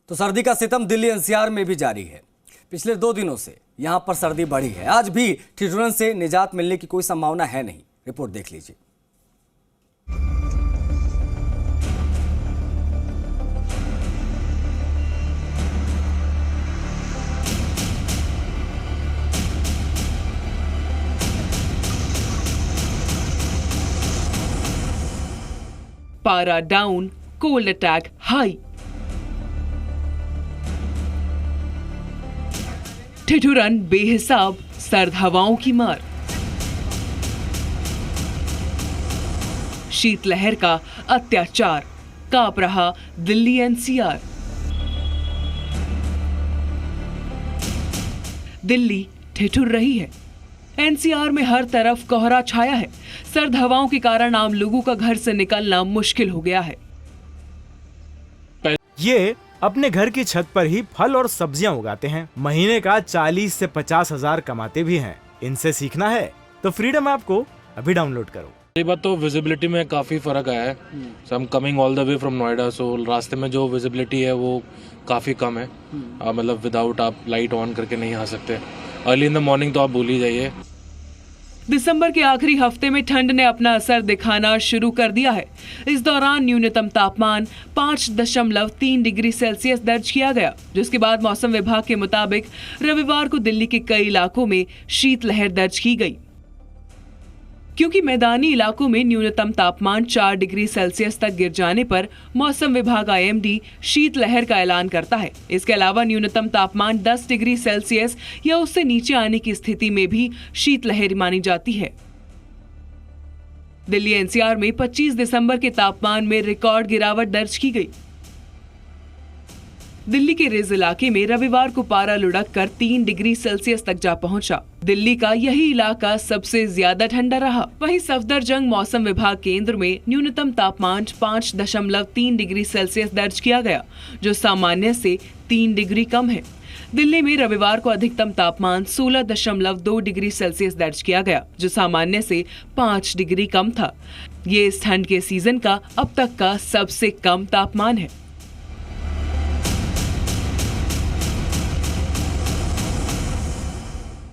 तो सर्दी का सितम दिल्ली एनसीआर में भी जारी है। पिछले 2 दिनों से यहां पर सर्दी बढ़ी है। आज भी ठिठुरन से निजात मिलने की कोई संभावना है नहीं। रिपोर्ट देख लीजिए। पारा डाउन, कोल्ड अटैक हाई। ठिठुरन बेहिसाब, सर्द हवाओं की मार। शीतलहर का अत्याचार, कांप रहा दिल्ली एनसीआर। दिल्ली ठिठुर रही है। एनसीआर में हर तरफ कोहरा छाया है। सर्द हवाओं के कारण आम लोगों का घर से निकलना मुश्किल हो गया है। ये अपने घर की छत पर ही फल और सब्जियां उगाते हैं। महीने का 40 से 50 हजार कमाते भी हैं। इनसे सीखना है तो फ्रीडम ऐप को अभी डाउनलोड करो। ये बात तो विजिबिलिटी में काफ़ी फ़र्क आया है। So I am coming all the way from Noida, so रास्ते में जो विजिबिलिटी है वो काफ़ी कम है। मतलब विदाउट आप लाइट ऑन करके नहीं आ सकते। अर्ली इन द मॉर्निंग तो आप भूल ही जाइए। दिसंबर के आखिरी हफ्ते में ठंड ने अपना असर दिखाना शुरू कर दिया है। इस दौरान न्यूनतम तापमान 5.3 डिग्री सेल्सियस दर्ज किया गया, जिसके बाद मौसम विभाग के मुताबिक रविवार को दिल्ली के कई इलाकों में शीतलहर दर्ज की गई। क्योंकि मैदानी इलाकों में न्यूनतम तापमान 4 डिग्री सेल्सियस तक गिर जाने पर मौसम विभाग आईएमडी शीतलहर का ऐलान करता है। इसके अलावा न्यूनतम तापमान 10 डिग्री सेल्सियस या उससे नीचे आने की स्थिति में भी शीतलहर मानी जाती है। दिल्ली एनसीआर में 25 दिसंबर के तापमान में रिकॉर्ड गिरावट दर्ज की गई। दिल्ली के रिज इलाके में रविवार को पारा लुढ़क कर 3 डिग्री सेल्सियस तक जा पहुंचा। दिल्ली का यही इलाका सबसे ज्यादा ठंडा रहा। वहीं सफदरजंग मौसम विभाग केंद्र में न्यूनतम तापमान 5.3 डिग्री सेल्सियस दर्ज किया गया, जो सामान्य से 3 डिग्री कम है। दिल्ली में रविवार को अधिकतम तापमान 16.2 डिग्री सेल्सियस दर्ज किया गया, जो सामान्य से 5 डिग्री कम था। ये इस ठंड के सीजन का अब तक का सबसे कम तापमान है।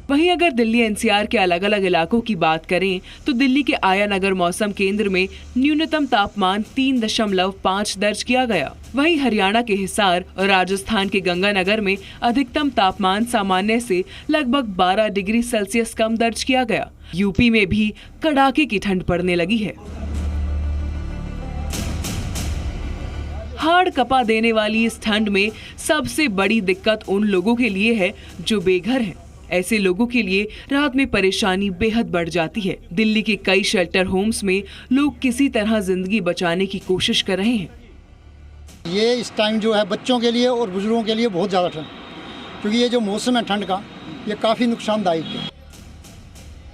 वहीं अगर दिल्ली एनसीआर के अलग अलग इलाकों की बात करें तो दिल्ली के आया नगर मौसम केंद्र में न्यूनतम तापमान 3.5 दर्ज किया गया। वहीं हरियाणा के हिसार और राजस्थान के गंगानगर में अधिकतम तापमान सामान्य से लगभग 12 डिग्री सेल्सियस कम दर्ज किया गया। यूपी में भी कड़ाके की ठंड पड़ने लगी है। हाड़ कपा देने वाली इस ठंड में सबसे बड़ी दिक्कत उन लोगों के लिए है जो बेघर हैं। ऐसे लोगों के लिए रात में परेशानी बेहद बढ़ जाती है। दिल्ली के कई शेल्टर होम्स में लोग किसी तरह जिंदगी बचाने की कोशिश कर रहे हैं। ये इस टाइम जो है बच्चों के लिए और बुजुर्गों के लिए बहुत ज़्यादा ठंड, क्योंकि ये जो मौसम है ठंड का, ये काफ़ी नुकसानदायक है।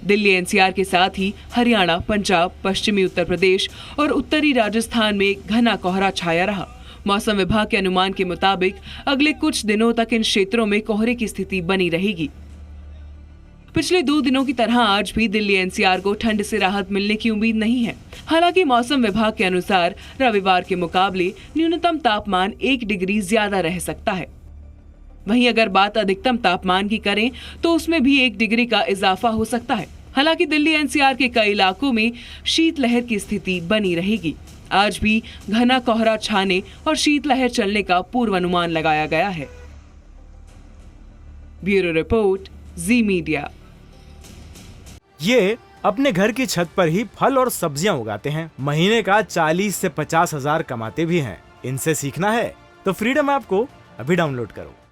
दिल्ली एनसीआर के साथ ही हरियाणा, पंजाब, पश्चिमी उत्तर प्रदेश और उत्तरी राजस्थान में घना कोहरा छाया रहा। मौसम विभाग के अनुमान के मुताबिक अगले कुछ दिनों तक इन क्षेत्रों में कोहरे की स्थिति बनी रहेगी। पिछले 2 दिनों की तरह आज भी दिल्ली एनसीआर को ठंड से राहत मिलने की उम्मीद नहीं है। हालांकि मौसम विभाग के अनुसार रविवार के मुकाबले न्यूनतम तापमान 1 डिग्री ज्यादा रह सकता है। वहीं अगर बात अधिकतम तापमान की करें तो उसमें भी 1 डिग्री का इजाफा हो सकता है। हालांकि दिल्ली एनसीआर के कई इलाकों में शीतलहर की स्थिति बनी रहेगी। आज भी घना कोहरा छाने और शीतलहर चलने का पूर्वानुमान लगाया गया है। ब्यूरो रिपोर्ट, जी मीडिया। ये अपने घर की छत पर ही फल और सब्जियां उगाते हैं। महीने का 40 से 50 हजार कमाते भी हैं। इनसे सीखना है तो फ्रीडम ऐप को अभी डाउनलोड करो।